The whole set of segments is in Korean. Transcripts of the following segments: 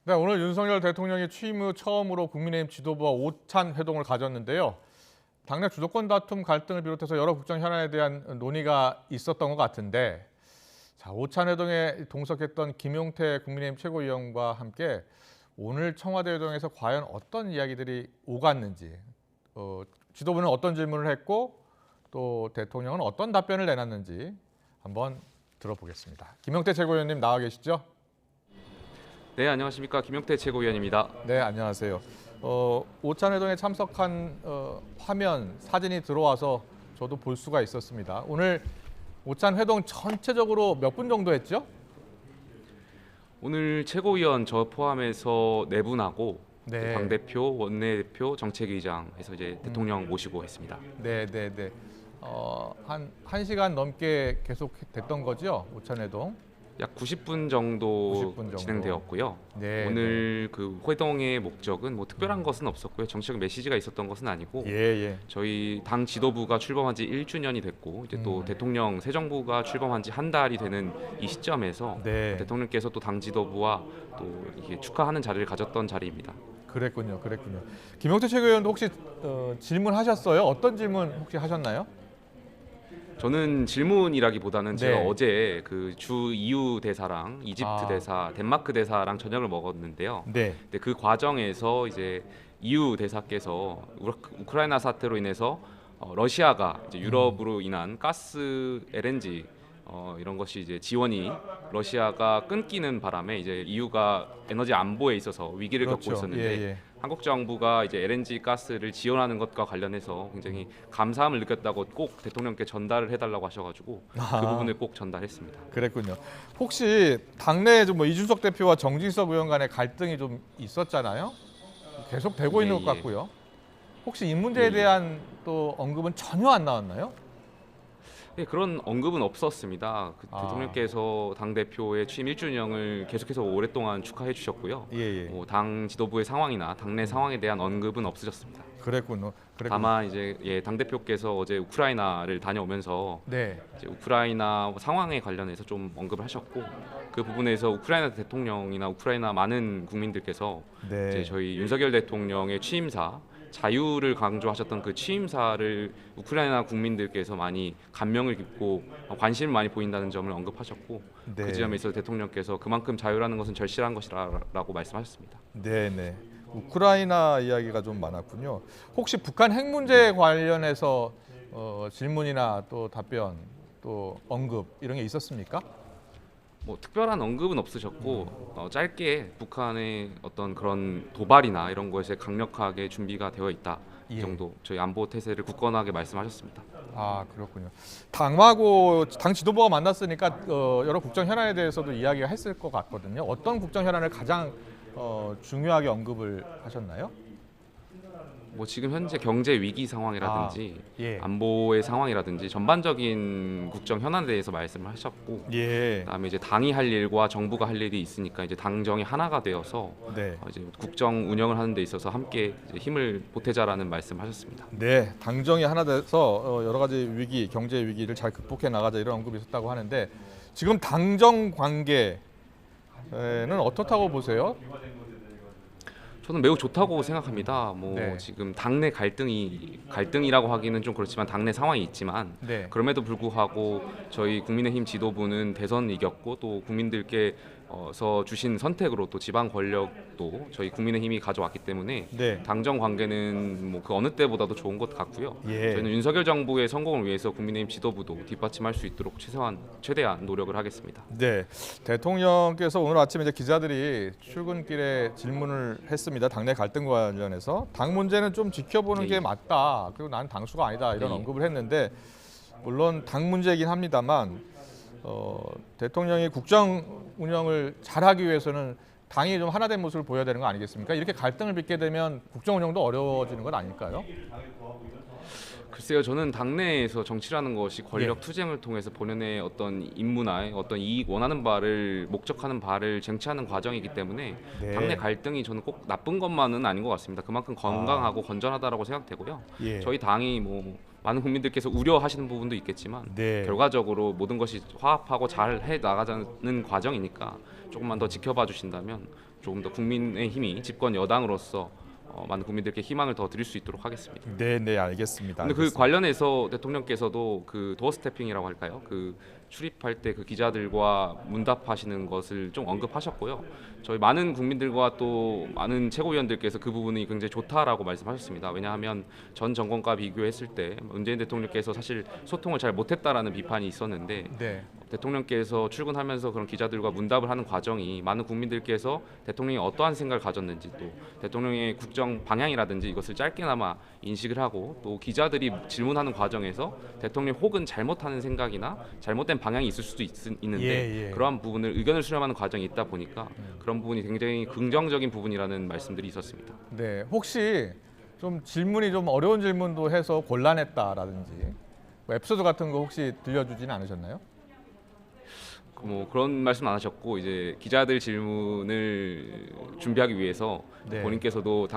네, 오늘 윤석열 대통령이 취임 후 처음으로 국민의힘 지도부와 오찬 회동을 가졌는데요. 당내 주도권 다툼 갈등을 비롯해서 여러 국정 현안에 대한 논의가 있었던 것 같은데, 오찬 회동에 동석했던 김용태 국민의힘 최고위원과 함께 오늘 청와대 회동에서 과연 어떤 이야기들이 오갔는지, 지도부는 어떤 질문을 했고 또 대통령은 어떤 답변을 내놨는지 한번 들어보겠습니다. 김용태 최고위원님 나와 계시죠? 네, 안녕하십니까. 김용태 최고위원입니다. 네, 안녕하세요. 오찬 회동에 참석한 화면, 사진이 들어와서 저도 볼 수가 있었습니다. 오늘 오찬 회동 전체적으로 몇 분 정도 했죠? 오늘 최고위원 저 포함해서 네 분하고 네. 당대표, 원내대표, 정책위장 해서 이제 대통령 모시고 했습니다. 네, 네, 네. 한 1시간 넘게 계속 됐던 거죠? 오찬 회동. 약 90분 정도 90분 정도. 진행되었고요. 네. 오늘 그 회동의 목적은 뭐 특별한 것은 없었고요. 정치적 메시지가 있었던 것은 아니고 예, 예. 저희 당 지도부가 출범한 지 1주년이 됐고 이제 또 대통령 새 정부가 출범한 지 한 달이 되는 이 시점에서 네. 대통령께서 또 당 지도부와 또 이게 축하하는 자리를 가졌던 자리입니다. 그랬군요. 그랬군요. 김용태 최고위원도 혹시 질문하셨어요? 어떤 질문 혹시 하셨나요? 저는 질문이라기보다는 제가 네. 어제 그 주 EU 대사랑 이집트 아. 대사, 덴마크 대사랑 저녁을 먹었는데요. 네. 근데 그 과정에서 이제 EU 대사께서 우크라이나 사태로 인해서 러시아가 이제 유럽으로 인한 가스 LNG 이런 것이 이제 지원이 러시아가 끊기는 바람에 이제 EU가 에너지 안보에 있어서 위기를 겪고 그렇죠. 있었는데 예, 예. 한국 정부가 이제 LNG 가스를 지원하는 것과 관련해서 굉장히 감사함을 느꼈다고 꼭 대통령께 전달을 해달라고 하셔가지고 그 부분을 꼭 전달했습니다. 그랬군요. 혹시 당내에 좀 뭐 이준석 대표와 정진석 의원 간의 갈등이 좀 있었잖아요. 계속 되고 예, 있는 것 예. 같고요. 혹시 이 문제에 예, 예. 대한 또 언급은 전혀 안 나왔나요? 네, 그런 언급은 없었습니다. 아. 대통령께서 당 대표의 취임 1주년을 계속해서 오랫동안 축하해 주셨고요. 예, 예. 당 지도부의 상황이나 당내 상황에 대한 언급은 없으셨습니다. 그랬군요. 다만 이제 당 대표께서 어제 우크라이나를 다녀오면서 네. 이제 우크라이나 상황에 관련해서 좀 언급을 하셨고 그 부분에서 우크라이나 대통령이나 우크라이나 많은 국민들께서 네. 이제 저희 윤석열 대통령의 취임사 자유를 강조하셨던 그 취임사를 우크라이나 국민들께서 많이 감명을 깊고 관심을 많이 보인다는 점을 언급하셨고 네. 그 지점에서 대통령께서 그만큼 자유라는 것은 절실한 것이라고 말씀하셨습니다. 네, 네. 우크라이나 이야기가 좀 많았군요. 혹시 북한 핵 문제 관련해서 질문이나 또 답변, 또 언급 이런 게 있었습니까? 뭐 특별한 언급은 없으셨고 짧게 북한의 어떤 그런 도발이나 이런 것에 강력하게 준비가 되어 있다 이 예. 정도 저희 안보 태세를 굳건하게 말씀하셨습니다. 아, 그렇군요. 당하고 당 지도부가 만났으니까 여러 국정 현안에 대해서도 이야기가 했을 것 같거든요. 어떤 국정 현안을 가장 중요하게 언급을 하셨나요? 뭐 지금 현재 경제 위기 상황이라든지 예. 안보의 상황이라든지 전반적인 국정 현안에 대해서 말씀을 하셨고 예. 그다음에 이제 당이 할 일과 정부가 할 일이 있으니까 이제 당정이 하나가 되어서 네. 이제 국정 운영을 하는 데 있어서 함께 이제 힘을 보태자라는 말씀하셨습니다. 네, 당정이 하나 돼서 여러 가지 위기, 경제 위기를 잘 극복해 나가자 이런 언급이 있었다고 하는데 지금 당정 관계는 어떻다고 보세요? 저는 매우 좋다고 생각합니다. 뭐 네. 지금 당내 갈등이라고 하기는 좀 그렇지만 당내 상황이 있지만 네. 그럼에도 불구하고 저희 국민의힘 지도부는 대선 이겼고 또 국민들께서 주신 선택으로 또 지방 권력도 저희 국민의힘이 가져왔기 때문에 네. 당정 관계는 뭐 그 어느 때보다도 좋은 것 같고요. 예. 저희는 윤석열 정부의 성공을 위해서 국민의힘 지도부도 뒷받침할 수 있도록 최대한 노력을 하겠습니다. 네, 대통령께서 오늘 아침에 이제 기자들이 출근길에 질문을 했습니다. 당내 갈등 관련해서 당 문제는 좀 지켜보는 예, 게 예. 맞다. 그리고 난 당수가 아니다 이런 예, 예. 언급을 했는데 물론 당 문제이긴 합니다만 대통령이 국정 운영을 잘하기 위해서는 당이 좀 하나된 모습을 보여야 되는 거 아니겠습니까? 이렇게 갈등을 빚게 되면 국정 운영도 어려워지는 건 아닐까요? 글쎄요, 저는 당내에서 정치라는 것이 권력 예. 투쟁을 통해서 본연의 어떤 임무나 어떤 이익 원하는 바를 목적하는 바를 쟁취하는 과정이기 때문에 네. 당내 갈등이 저는 꼭 나쁜 것만은 아닌 것 같습니다. 그만큼 건강하고 건전하다고 생각되고요. 예. 저희 당이 뭐 많은 국민들께서 우려하시는 부분도 있겠지만 네. 결과적으로 모든 것이 화합하고 잘 해 나가자는 과정이니까 조금만 더 지켜봐 주신다면 조금 더 국민의힘이 집권 여당으로서 많은 국민들께 희망을 더 드릴 수 있도록 하겠습니다. 네, 네, 알겠습니다. 근데 그 관련해서 대통령께서도 그 도어 스태핑이라고 할까요? 그 출입할 때 그 기자들과 문답하시는 것을 좀 언급하셨고요. 저희 많은 국민들과 또 많은 최고위원들께서 그 부분이 굉장히 좋다라고 말씀하셨습니다. 왜냐하면 전 정권과 비교했을 때 문재인 대통령께서 사실 소통을 잘 못했다라는 비판이 있었는데 네. 대통령께서 출근하면서 그런 기자들과 문답을 하는 과정이 많은 국민들께서 대통령이 어떠한 생각을 가졌는지 또 대통령의 국정 방향이라든지 이것을 짧게나마 인식을 하고 또 기자들이 질문하는 과정에서 대통령이 혹은 잘못하는 생각이나 잘못된 방향이 있을 수도 있는데 예. 그러한 부분을 의견을 수렴하는 과정이 있다 보니까 그런 부분이 굉장히 긍정적인 부분이라는 말씀들이 있었습니다. 네, 혹시 좀 질문이 좀 어려운 질문도 해서 곤란했다라든지 뭐 에피소드 같은 거 혹시 들려주지는 않으셨나요? 뭐 그런 말씀 안 하셨고 이제 기자들 질문을 준비하기 위해서 네. 본인께서도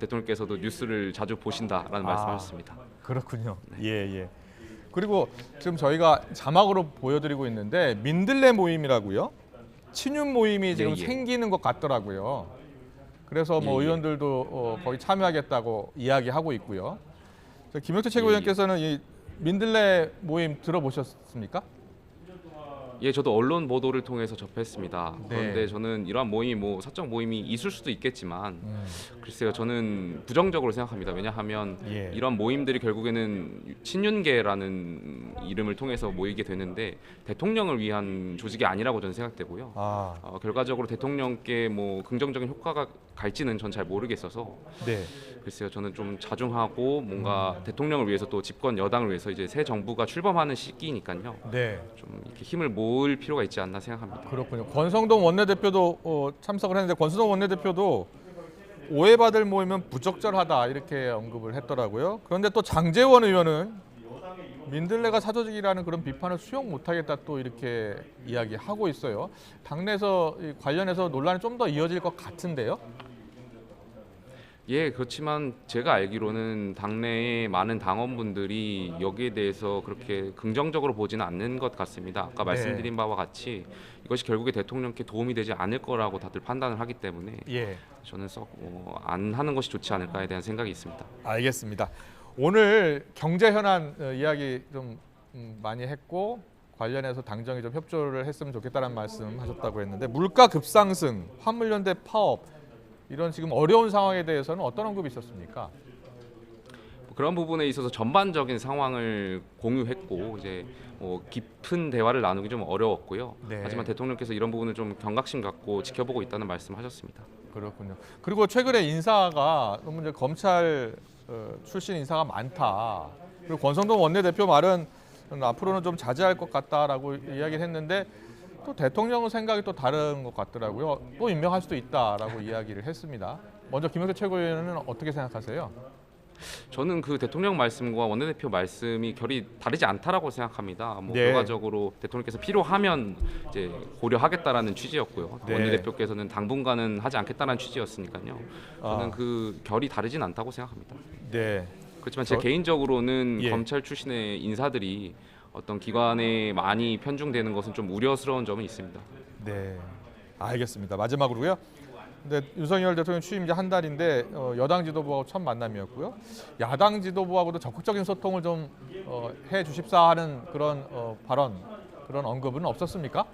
대통령께서도 뉴스를 자주 보신다라는 말씀하셨습니다. 그렇군요. 예. 그리고 지금 저희가 자막으로 보여드리고 있는데 민들레 모임이라고요. 친윤 모임이 지금 예. 생기는 것 같더라고요. 그래서 뭐 예. 의원들도 거의 참여하겠다고 이야기하고 있고요. 김영태 최고위원께서는 이 민들레 모임 들어보셨습니까? 예, 저도 언론 보도를 통해서 접했습니다. 네. 그런데 저는 이러한 모임이 뭐 사적 모임이 있을 수도 있겠지만 글쎄요, 저는 부정적으로 생각합니다. 왜냐하면 예. 이런 모임들이 결국에는 친윤계라는 이름을 통해서 모이게 되는데 대통령을 위한 조직이 아니라고 저는 생각되고요. 결과적으로 대통령께 뭐 긍정적인 효과가 갈지는 전 잘 모르겠어서 네. 글쎄요, 저는 좀 자중하고 뭔가 대통령을 위해서 또 집권 여당을 위해서 이제 새 정부가 출범하는 시기니까요. 네. 좀 이렇게 힘을 모을 필요가 있지 않나 생각합니다. 그렇군요. 권성동 원내대표도 참석을 했는데 권성동 원내대표도 오해받을 모임은 부적절하다 이렇게 언급을 했더라고요. 그런데 또 장제원 의원은 민들레가 사조직이라는 그런 비판을 수용 못하겠다 또 이렇게 이야기하고 있어요. 당내에서 관련해서 논란이 좀 더 이어질 것 같은데요. 예, 그렇지만 제가 알기로는 당내의 많은 당원분들이 여기에 대해서 그렇게 긍정적으로 보지는 않는 것 같습니다. 아까 말씀드린 바와 같이 이것이 결국에 대통령께 도움이 되지 않을 거라고 다들 판단을 하기 때문에 예. 저는 썩 안 하는 것이 좋지 않을까에 대한 생각이 있습니다. 알겠습니다. 오늘 경제 현안 이야기 좀 많이 했고 관련해서 당정이 좀 협조를 했으면 좋겠다는 말씀하셨다고 했는데 물가 급상승, 화물연대 파업 이런 지금 어려운 상황에 대해서는 어떤 언급이 있었습니까? 그런 부분에 있어서 전반적인 상황을 공유했고 이제 깊은 대화를 나누기 좀 어려웠고요. 네. 하지만 대통령께서 이런 부분을 좀 경각심 갖고 지켜보고 있다는 말씀하셨습니다. 그렇군요. 그리고 최근에 인사가 너무 이제 검찰 출신 인사가 많다. 그리고 권성동 원내대표 말은 앞으로는 좀 자제할 것 같다라고 이야기를 했는데 또 대통령 생각이 또 다른 것 같더라고요. 또 임명할 수도 있다라고 이야기를 했습니다. 먼저 김영태 최고위원은 어떻게 생각하세요? 저는 그 대통령 말씀과 원내대표 말씀이 결이 다르지 않다라고 생각합니다. 네. 결과적으로 대통령께서 필요하면 이제 고려하겠다라는 취지였고요. 네. 원내대표께서는 당분간은 하지 않겠다는 취지였으니까요. 저는 그 결이 다르진 않다고 생각합니다. 네. 그렇지만 제 개인적으로는 예. 검찰 출신의 인사들이 어떤 기관에 많이 편중되는 것은 좀 우려스러운 점은 있습니다. 네, 알겠습니다. 마지막으로요. 근데 윤석열 대통령 취임 이제 한 달인데 여당 지도부하고 첫 만남이었고요. 야당 지도부하고도 적극적인 소통을 좀 해주십사 하는 그런 발언, 그런 언급은 없었습니까?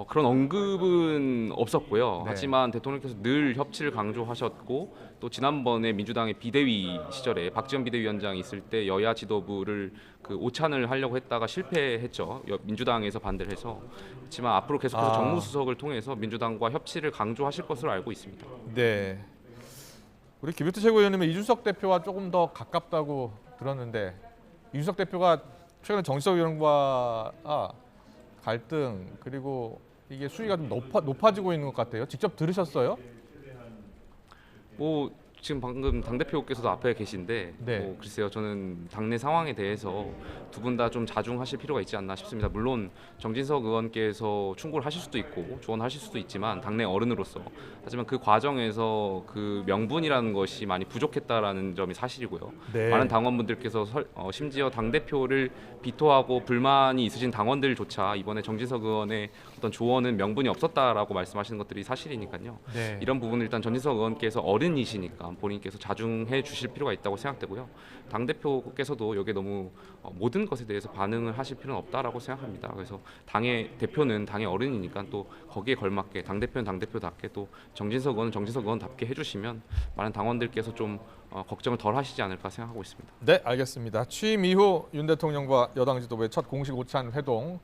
그런 언급은 없었고요. 네. 하지만 대통령께서 늘 협치를 강조하셨고 또 지난번에 민주당의 비대위 시절에 박지원 비대위원장이 있을 때 여야 지도부를 그 오찬을 하려고 했다가 실패했죠. 민주당에서 반대를 해서. 그렇지만 앞으로 계속해서 정무수석을 통해서 민주당과 협치를 강조하실 것으로 알고 있습니다. 네. 우리 김영태 최고위원님은 이준석 대표와 조금 더 가깝다고 들었는데 이준석 대표가 최근에 정치적 의원과 갈등 그리고 이게 수위가 좀 높아지고 있는 것 같아요. 직접 들으셨어요? 지금 방금 당대표께서도 앞에 계신데 네. 글쎄요, 저는 당내 상황에 대해서 두 분 다 좀 자중하실 필요가 있지 않나 싶습니다. 물론 정진석 의원께서 충고를 하실 수도 있고 조언하실 수도 있지만 당내 어른으로서, 하지만 그 과정에서 그 명분이라는 것이 많이 부족했다라는 점이 사실이고요. 네. 많은 당원분들께서 심지어 당대표를 비토하고 불만이 있으신 당원들조차 이번에 정진석 의원의 어떤 조언은 명분이 없었다라고 말씀하시는 것들이 사실이니까요. 네. 이런 부분을 일단 전진석 의원께서 어른이시니까 본인께서 자중해 주실 필요가 있다고 생각되고요. 당 대표께서도 여기에 너무 모든 것에 대해서 반응을 하실 필요는 없다라고 생각합니다. 그래서 당의 대표는 당의 어른이니까 또 거기에 걸맞게 당 대표는 당 대표답게 또 정진석 의원은 정진석 의원답게 해주시면 많은 당원들께서 좀 걱정을 덜 하시지 않을까 생각하고 있습니다. 네, 알겠습니다. 취임 이후 윤 대통령과 여당 지도부의 첫 공식 오찬 회동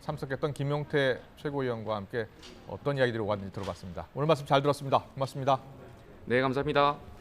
참석했던 김용태 최고위원과 함께 어떤 이야기들이 오갔는지 들어봤습니다. 오늘 말씀 잘 들었습니다. 고맙습니다. 네, 감사합니다.